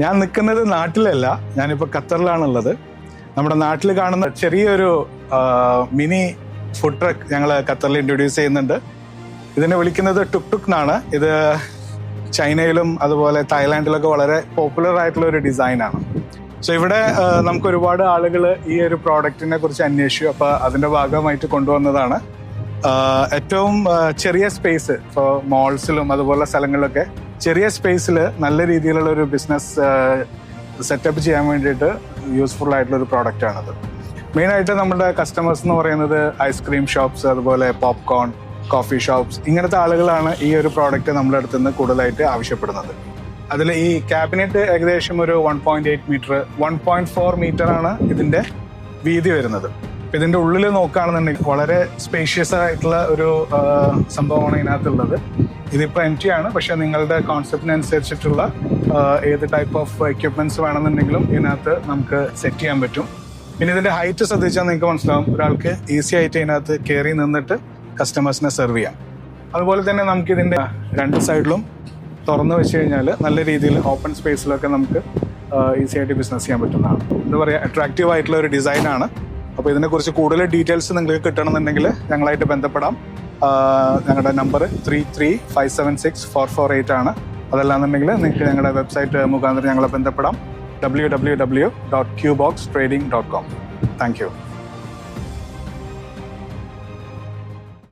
ഞാൻ നിൽക്കുന്നത് നാട്ടിലല്ല, ഞാനിപ്പോൾ ഖത്തറിലാണുള്ളത്. നമ്മുടെ നാട്ടിൽ കാണുന്ന ചെറിയൊരു മിനി ഫുഡ് ട്രക്ക് ഞങ്ങൾ ഖത്തറിൽ ഇൻട്രൊഡ്യൂസ് ചെയ്യുന്നുണ്ട്. ഇതിനെ വിളിക്കുന്നത് ടുക് ടുക് എന്നാണ്. ഇത് ചൈനയിലും അതുപോലെ തായ്ലാൻഡിലൊക്കെ വളരെ പോപ്പുലർ ആയിട്ടുള്ള ഒരു ഡിസൈനാണ്. സോ ഇവിടെ നമുക്ക് ഒരുപാട് ആളുകൾ ഈ ഒരു പ്രോഡക്റ്റിനെ കുറിച്ച് അന്വേഷിച്ചു. അപ്പോൾ അതിൻ്റെ ഭാഗമായിട്ട് കൊണ്ടുവന്നതാണ്. ഏറ്റവും ചെറിയ സ്പേസ്, ഇപ്പോൾ മോൾസിലും അതുപോലെ സ്ഥലങ്ങളിലൊക്കെ ചെറിയ സ്പേസിൽ നല്ല രീതിയിലുള്ള ഒരു ബിസിനസ് സെറ്റപ്പ് ചെയ്യാൻ വേണ്ടിയിട്ട് യൂസ്ഫുൾ ആയിട്ടുള്ള ഒരു പ്രോഡക്റ്റാണിത്. മെയിനായിട്ട് നമ്മുടെ കസ്റ്റമേഴ്സ് എന്ന് പറയുന്നത് ഐസ്ക്രീം ഷോപ്സ്, അതുപോലെ പോപ്കോൺ, കോഫി ഷോപ്സ്, ഇങ്ങനത്തെ ആളുകളാണ് ഈ ഒരു പ്രോഡക്റ്റ് നമ്മുടെ അടുത്ത് നിന്ന് കൂടുതലായിട്ട് ആവശ്യപ്പെടുന്നത്. അതിൽ ഈ ക്യാബിനറ്റ് ഏകദേശം ഒരു 1.8 മീറ്റർ 1.4 മീറ്ററാണ് ഇതിൻ്റെ വീതി വരുന്നത്. ഇതിൻ്റെ ഉള്ളിൽ നോക്കുകയാണെന്നുണ്ടെങ്കിൽ വളരെ സ്പേഷ്യസ് ആയിട്ടുള്ള ഒരു സംഭവമാണ് ഇതിനകത്തുള്ളത്. ഇതിപ്പോൾ എംറ്റി ആണ്, പക്ഷേ നിങ്ങളുടെ കോൺസെപ്റ്റിനനുസരിച്ചിട്ടുള്ള ഏത് ടൈപ്പ് ഓഫ് എക്യുപ്മെൻറ്റ്സ് വേണമെന്നുണ്ടെങ്കിലും ഇതിനകത്ത് നമുക്ക് സെറ്റ് ചെയ്യാൻ പറ്റും. പിന്നെ ഇതിൻ്റെ ഹൈറ്റ് ശ്രദ്ധിച്ചാൽ നിങ്ങൾക്ക് മനസ്സിലാവും, ഒരാൾക്ക് ഈസി ആയിട്ട് ഇതിനകത്ത് കയറി നിന്നിട്ട് കസ്റ്റമേഴ്സിനെ സെർവ് ചെയ്യാം. അതുപോലെ തന്നെ നമുക്ക് ഇതിൻ്റെ രണ്ട് സൈഡിലും തുറന്നു വെച്ച് കഴിഞ്ഞാൽ നല്ല രീതിയിൽ ഓപ്പൺ സ്പേസിലൊക്കെ നമുക്ക് ഈസി ആയിട്ട് ബിസിനസ് ചെയ്യാൻ പറ്റുന്നതാണ്. എന്താ പറയുക, അട്രാക്റ്റീവ് ആയിട്ടുള്ള ഒരു ഡിസൈനാണ്. അപ്പോൾ ഇതിനെക്കുറിച്ച് കൂടുതൽ ഡീറ്റെയിൽസ് നിങ്ങൾക്ക് കിട്ടണമെന്നുണ്ടെങ്കിൽ ഞങ്ങളായിട്ട് ബന്ധപ്പെടാം. ഞങ്ങളുടെ നമ്പർ 33576448 ആണ്. അതല്ലാന്നുണ്ടെങ്കിൽ നിങ്ങൾക്ക് ഞങ്ങളുടെ വെബ്സൈറ്റ് മുഖാന്തരം ഞങ്ങളെ ബന്ധപ്പെടാം. www.qboxtrading.com. Thank you.